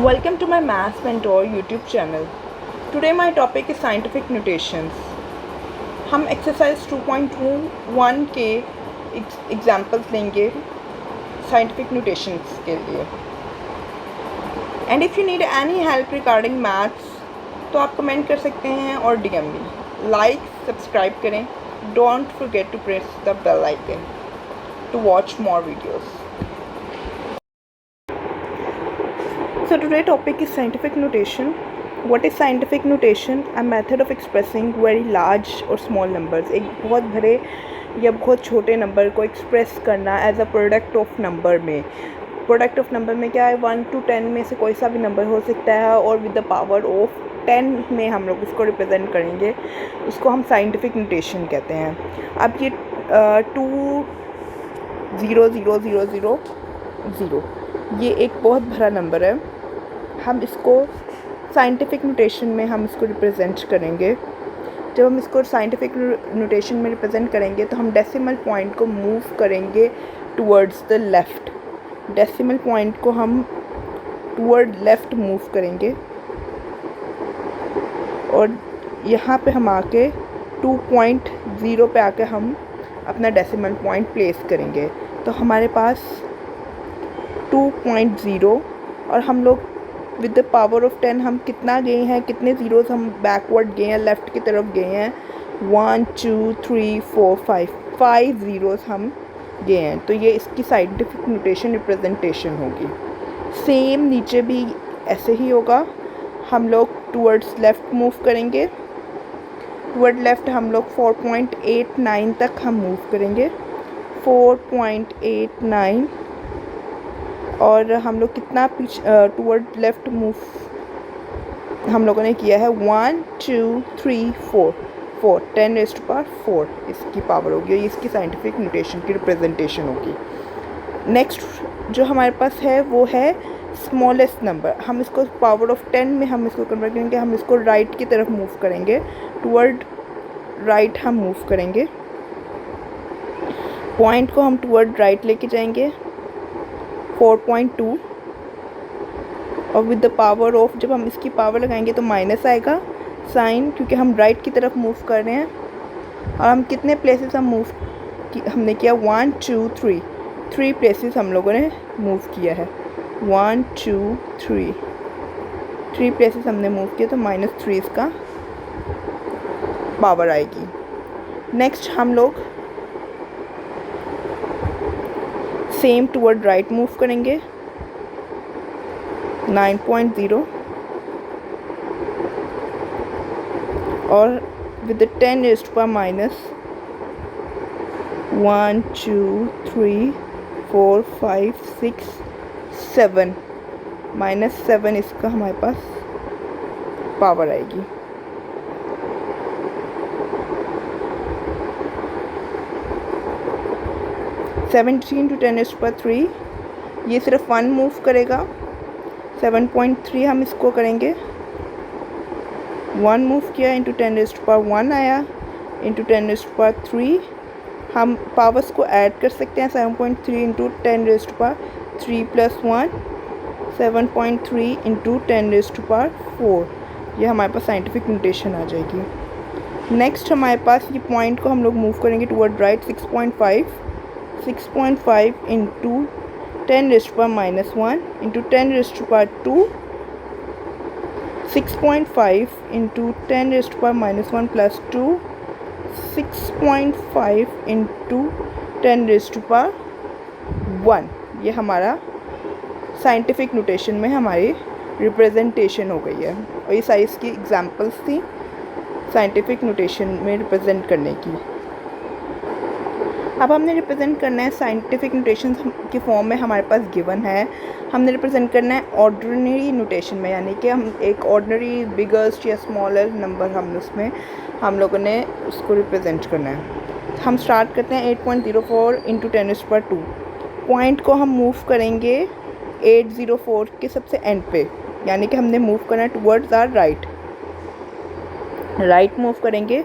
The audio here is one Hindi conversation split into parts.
Welcome to my Maths Mentor YouTube channel. Today my topic is scientific notations. हम एक्सरसाइज 2.1 के एग्जाम्पल्स लेंगे साइंटिफिक नोटेशंस के लिए. And if you need any help regarding maths तो आप कमेंट कर सकते हैं और DM भी. लाइक सब्सक्राइब करें. Don't forget to press the bell icon to watch more videos. So today's topic is scientific notation. What is scientific notation? A method of expressing very large or small numbers. एक बहुत बड़े या बहुत छोटे नंबर को एक्सप्रेस करना as a product of number में. प्रोडक्ट ऑफ नंबर में क्या है, 1 to 10 में से कोई सा भी नंबर हो सकता है और विद द पावर ऑफ 10 में हम लोग उसको रिप्रेजेंट करेंगे. उसको हम साइंटिफिक नोटेशन कहते हैं. अब ये 2 0 0 0 0 0 ये एक बहुत बड़ा नंबर है. हम इसको साइंटिफिक नोटेशन में हम इसको रिप्रेजेंट करेंगे. जब हम इसको साइंटिफिक नोटेशन में रिप्रेजेंट करेंगे तो हम डेसिमल पॉइंट को मूव करेंगे towards the left. Decimal point को हम टुवर्ड लेफ़्ट मूव करेंगे और यहाँ पे हम आके 2.0 पे आके हम अपना डेसिमल पॉइंट प्लेस करेंगे. तो हमारे पास 2.0 और हम लोग विद द पावर ऑफ 10 हम कितना गए हैं, कितने ज़ीरोज़ हम बैकवर्ड गए हैं, लेफ़्ट की तरफ गए हैं. 1 2 3 4 5 ज़ीरोज़ हम गए हैं. तो ये इसकी साइंटिफिक नोटेशन रिप्रेजेंटेशन होगी. सेम नीचे भी ऐसे ही होगा. हम लोग टुवर्ड्स लेफ़्ट मूव करेंगे. टुवर्ड लेफ़्ट हम लोग 4.89 तक हम मूव करेंगे. 4.89 और हम लोग कितना टुवर्ड लेफ़्ट मूव हम लोगों ने किया है 1 2 3 4 10⁻⁴ इसकी पावर होगी. और इसकी साइंटिफिक नोटेशन की रिप्रेजेंटेशन होगी. नेक्स्ट जो हमारे पास है वो है स्मॉलेस्ट नंबर. हम इसको पावर ऑफ 10 में हम इसको कन्वर्ट करेंगे. हम इसको राइट की तरफ मूव करेंगे. टुवर्ड राइट हम मूव करेंगे. पॉइंट को हम टुवर्ड राइट लेके जाएंगे 4.2 और विद द पावर ऑफ जब हम इसकी पावर लगाएंगे तो माइनस आएगा साइन, क्योंकि हम राइट की तरफ मूव कर रहे हैं. और हम कितने प्लेसेस हमने किया 1 2 3 प्लेसेस हम लोगों ने मूव किया है. 1 2 3 प्लेसेस हमने मूव किया तो -3 इसका पावर आएगी. नेक्स्ट हम लोग सेम टुवर्ड राइट मूव करेंगे 9.0 और विद 10⁻⁻1 2 3 4 5 6 7 -7 इसका हमारे पास पावर आएगी. (17 to 10⁻³ ये सिर्फ 1 मूव करेगा. 7.3 हम इसको करेंगे. 1 मूव किया इंटू 10⁻1 आया इंटू 10⁻3. हम पावर्स को ऐड कर सकते हैं. 7.3 इंटू 10⁻³ + 1 7.3 इंटू 10⁻⁴. ये हमारे पास साइंटिफिक नोटेशन आ जाएगी. नेक्स्ट हमारे पास ये पॉइंट को हम लोग मूव करेंगे toward right 6.5 into 10⁻⁻1 into 10⁻². 6.5 into 10⁻⁻1 + 2 6.5 into 10⁻1. ये हमारा साइंटिफिक नोटेशन में हमारी रिप्रेजेंटेशन हो गई है. और ये सारी इसकी एग्जांपल्स थी साइंटिफिक नोटेशन में रिप्रेजेंट करने की. अब हमने रिप्रेजेंट करना है साइंटिफिक नोटेशन की फॉर्म में हमारे पास गिवन है. हमने रिप्रेजेंट करना है ऑर्डिनरी नोटेशन में, यानी कि हम एक ऑर्डिनरी बिगेस्ट या स्मॉलर नंबर हम लोगों ने उसको रिप्रेजेंट करना है. हम स्टार्ट करते हैं 8.04 इंटू 10⁻². पॉइंट को हम मूव करेंगे 804 के सबसे एंड पे, यानी कि हमने मूव करना है टुवर्ड्स आर राइट मूव करेंगे.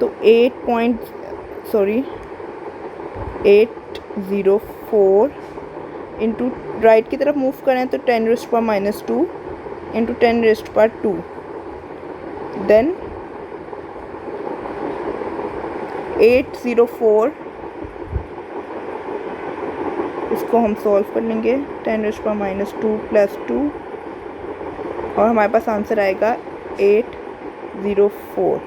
तो 804 इंटू राइट की तरफ मूव करें तो 10⁻⁻2 into 10 raised to power 2. Then 804, इसको हम सॉल्व कर लेंगे 10 raised to power -2 + 2 और हमारे पास आंसर आएगा 804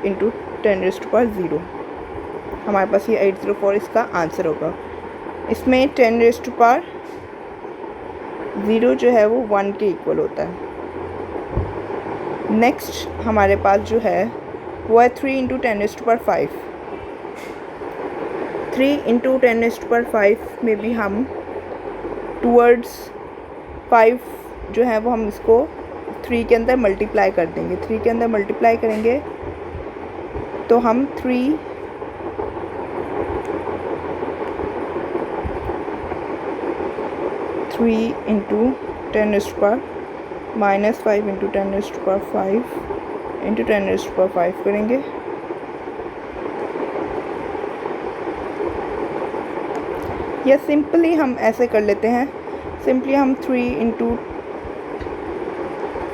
इंटू 10 raised to power 0। हमारे पास ये 804 इसका आंसर होगा। इसमें 10 raised to power 0 जो है वो 1 के इक्वल होता है। नेक्स्ट हमारे पास जो है वो है 3 into 10 raised to power 5। 3 into 10 raised to power 5 में भी हम टूवर्ड्स 5 जो है वो हम इसको 3 के अंदर मल्टीप्लाई कर देंगे। 3 के अंदर मल्टीप्लाई करेंगे तो हम 3 into 10 raised to power -5 into 10 raised to power 5 into 10 raised to power 5 करेंगे। या सिंपली हम ऐसे कर लेते हैं, सिंपली हम 3 इंटू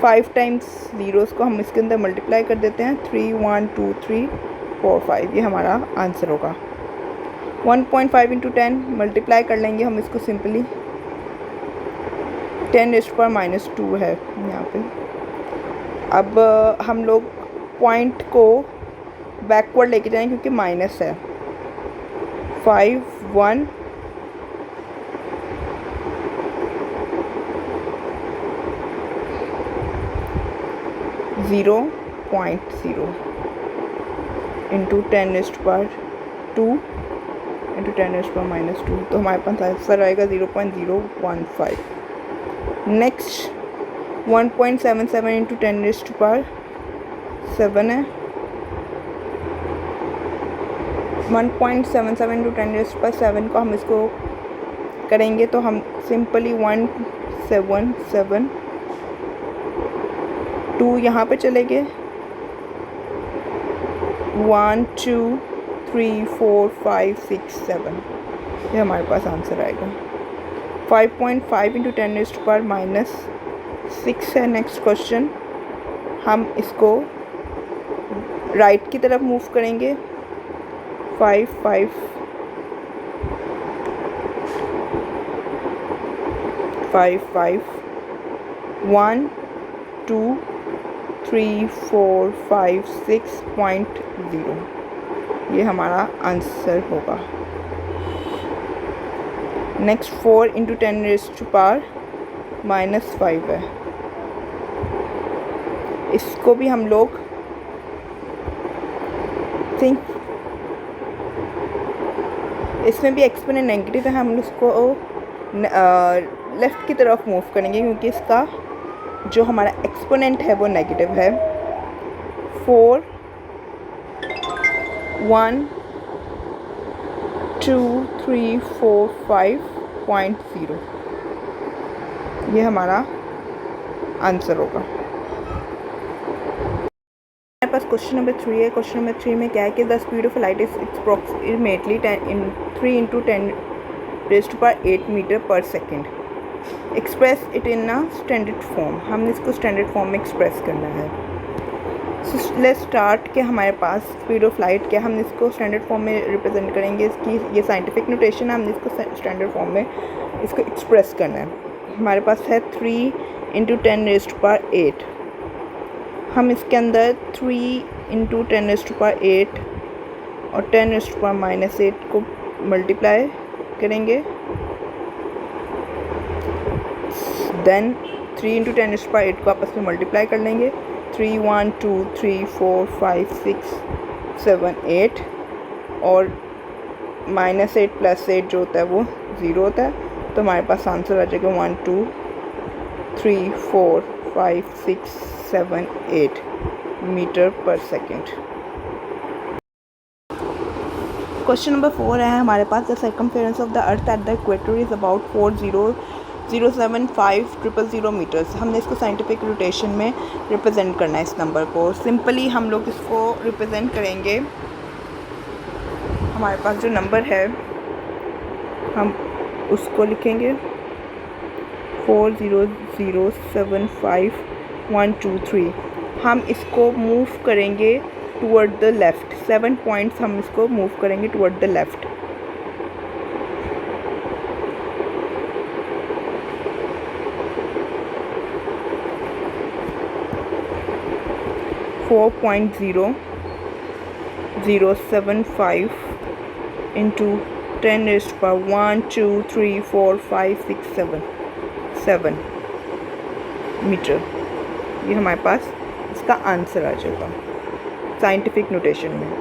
5 टाइम्स ज़ीरोज़ को हम इसके अंदर मल्टीप्लाई कर देते हैं। 3 1 2 3 4 5 ये हमारा आंसर होगा। 1.5 इंटू 10 मल्टीप्लाई कर लेंगे हम इसको सिंपली। 10 raised to power -2 है यहाँ पे। अब हम लोग पॉइंट को बैकवर्ड लेके जाएं क्योंकि माइनस है। 5 1 0.0 into 10 raised to power 2 into 10 raised to power -2 तो हमारे पास आंसर आएगा 0.015। Next 1.77 into 10 raised to power 7 है। 1.77 इंटू 10 raised to power 7 को हम इसको करेंगे तो हम सिंपली 177 2 यहाँ पे चले गए। 1 2 3 4 5 6 7 ये हमारे पास आंसर आएगा। 5.5 इंटू 10 raised to power -6 है। नेक्स्ट क्वेश्चन हम इसको राइट की तरफ मूव करेंगे। 5 5 5 5 1 2 3 4 5 6.0 ये हमारा आंसर होगा। Next 4 into 10 raised to power -5 है। इसको भी हम लोग थिंक इसमें भी एक्सपोनेंट नेगेटिव है, हम उसको लेफ़्ट की तरफ मूव करेंगे क्योंकि इसका जो हमारा एक्सपोनेंट है वो नेगेटिव है। 4 1 2 3 4 5.0 ये हमारा आंसर होगा। हमारे पास क्वेश्चन नंबर 3 है। क्वेश्चन नंबर 3 में क्या है कि the speed of light is approximately 3 into 10 raised to power 8 metre per second. Express it in a standard form. हमने इसको स्टैंडर्ड फॉर्म में एक्सप्रेस करना है। सो लेट्स स्टार्ट के हमारे पास स्पीड ऑफ लाइट क्या, हम इसको स्टैंडर्ड फॉर्म में रिप्रेजेंट करेंगे। इसकी ये साइंटिफिक नोटेशन है, हमने इसको स्टैंडर्ड फॉर्म में इसको एक्सप्रेस करना है। हमारे पास है 3 इंटू 10 raised to power 8। हम इसके अंदर 3 इंटू 10 raised to power 8 और 10 raised to power -8 को मल्टीप्लाई करेंगे। Then 3 into 10 raised to power 8 को आपस में मल्टीप्लाई कर लेंगे। 3 1 2 3 4 5 6 7 8 और -8 + 8 जो होता है वो 0 होता है। तो हमारे पास आंसर आ जाएगा 1 2 3 4 5 6 7 8 metre per second. Question number 4 है हमारे पास the circumference of the earth at the equator is about 4,007,500 metres. हमने इसको साइंटिफिक रोटेशन में रिप्रेजेंट करना है इस नंबर को। सिंपली हम लोग इसको रिप्रेजेंट करेंगे। हमारे पास जो नंबर है हम उसको लिखेंगे 40075 हम इसको मूव करेंगे टुवर्ड द लेफ़्ट। 7 पॉइंट्स हम इसको मूव करेंगे toward the left. 4.0075 into 10 raised to power 1 2 3 4 5 6 7 metre. ये हमारे पास इसका आंसर आ जाएगा साइंटिफिक नोटेशन में।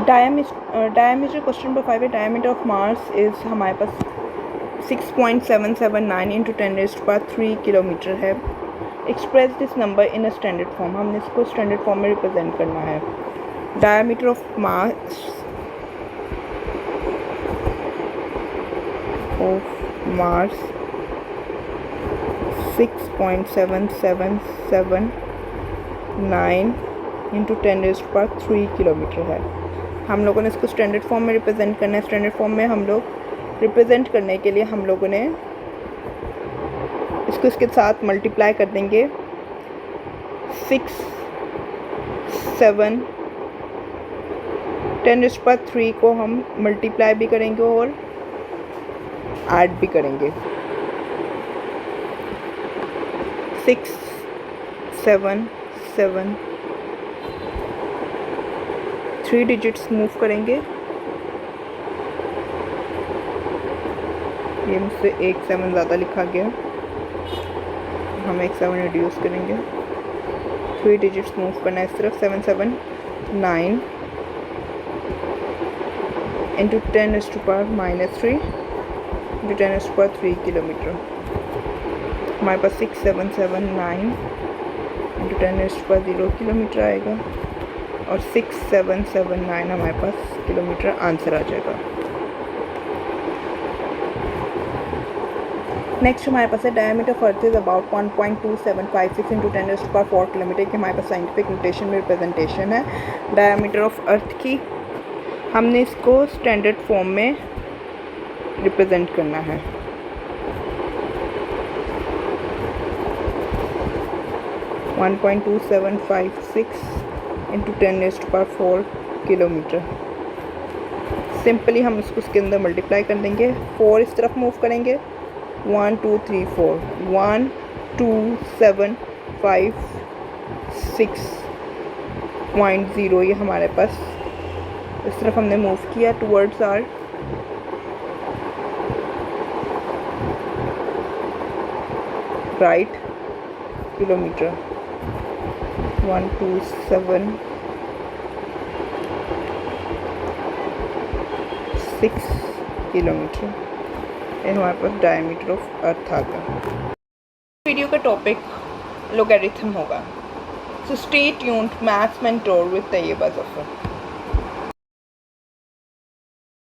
डायमीटर क्वेश्चन नंबर 5 है। डायमीटर ऑफ मार्स इज़ हमारे पास 6.779 into 10 raised to power 3 kilometre है। Express this number in a standard form. हमने इसको स्टैंडर्ड फॉर्म में रिप्रेजेंट करना है। Diameter of Mars 6.7779 into 10 raised to power 3 kilometre है। हम लोगों ने इसको स्टैंडर्ड फॉर्म में रिप्रेजेंट करना है। स्टैंडर्ड फॉर्म में हम लोग रिप्रेजेंट करने के लिए हम लोगों ने इसको इसके साथ मल्टीप्लाई कर देंगे। 6 7 10 रेज़्ड टू पावर 3 को हम मल्टीप्लाई भी करेंगे और ऐड भी करेंगे। 6 7 7 3 डिजिट्स मूव करेंगे। ये मुझसे एक 7 ज़्यादा लिखा गया, हम एक 7 रिड्यूस करेंगे। 3 डिजिट्स मूव करना है इस तरफ। 7 7 9 into 10 raised to power -3 into 10 raised to power 3 kilometre. हमारे पास 6 7 7 9 into 10 raised to power 0 kilometre आएगा और 6 7 7 9 हमारे पास किलोमीटर आंसर आ जाएगा। नेक्स्ट हमारे पास है diameter of earth is about 1.2756 into 10 raised to power 4 kilometre की हमारे पास साइंटिफिक नोटेशन में रिप्रेजेंटेशन है डायमीटर ऑफ अर्थ की। हमने इसको स्टैंडर्ड फॉर्म में रिप्रेजेंट करना है। One 1.2756 into 10 raised to power 4 kilometre. Simply हम इसको उसके अंदर मल्टीप्लाई कर देंगे। 4 इस तरफ मूव करेंगे। 1 2 3 4 1 2 7 5 6.0 ये हमारे पास इस तरफ हमने मूव किया towards our right kilometre. 127.6 kilometre ये हमारे पास डायमीटर ऑफ अर्थ आ गया। वीडियो का टॉपिक लोगैरिथम होगा। So stay tuned maths mentor with Taiyaba Zafar.